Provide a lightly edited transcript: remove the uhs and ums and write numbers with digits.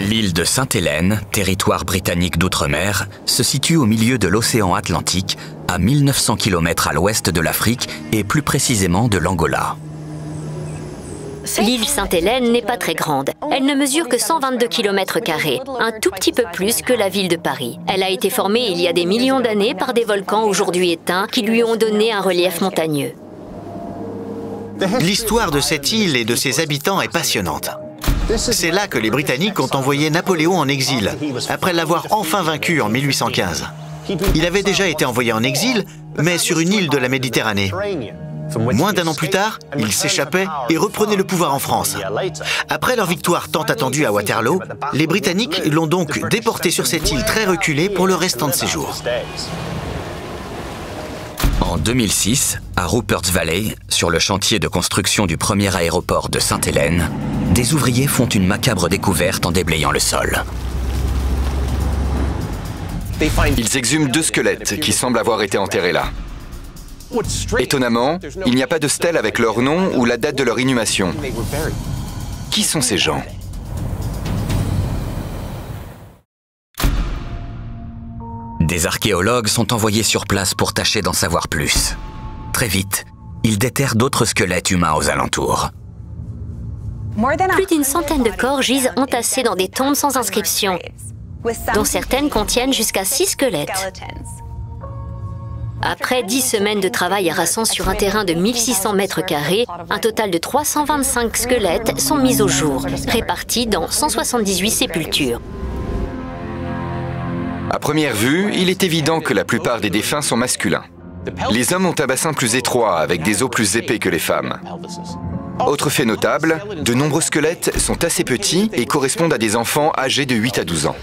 L'île de Sainte-Hélène, territoire britannique d'outre-mer, se situe au milieu de l'océan Atlantique, à 1900 km à l'ouest de l'Afrique et plus précisément de l'Angola. L'île Sainte-Hélène n'est pas très grande. Elle ne mesure que 122 km², un tout petit peu plus que la ville de Paris. Elle a été formée il y a des millions d'années par des volcans aujourd'hui éteints qui lui ont donné un relief montagneux. L'histoire de cette île et de ses habitants est passionnante. C'est là que les Britanniques ont envoyé Napoléon en exil, après l'avoir enfin vaincu en 1815. Il avait déjà été envoyé en exil, mais sur une île de la Méditerranée. Moins d'un an plus tard, il s'échappait et reprenait le pouvoir en France. Après leur victoire tant attendue à Waterloo, les Britanniques l'ont donc déporté sur cette île très reculée pour le restant de ses jours. En 2006, à Rupert's Valley, sur le chantier de construction du premier aéroport de Sainte-Hélène, des ouvriers font une macabre découverte en déblayant le sol. Ils exhument 2 squelettes qui semblent avoir été enterrés là. Étonnamment, il n'y a pas de stèle avec leur nom ou la date de leur inhumation. Qui sont ces gens ? Des archéologues sont envoyés sur place pour tâcher d'en savoir plus. Très vite, ils déterrent d'autres squelettes humains aux alentours. Plus d'une centaine de corps gisent entassés dans des tombes sans inscription, dont certaines contiennent jusqu'à 6 squelettes. Après 10 semaines de travail harassant sur un terrain de 1600 m², un total de 325 squelettes sont mis au jour, répartis dans 178 sépultures. À première vue, il est évident que la plupart des défunts sont masculins. Les hommes ont un bassin plus étroit, avec des os plus épais que les femmes. Autre fait notable, de nombreux squelettes sont assez petits et correspondent à des enfants âgés de 8 à 12 ans.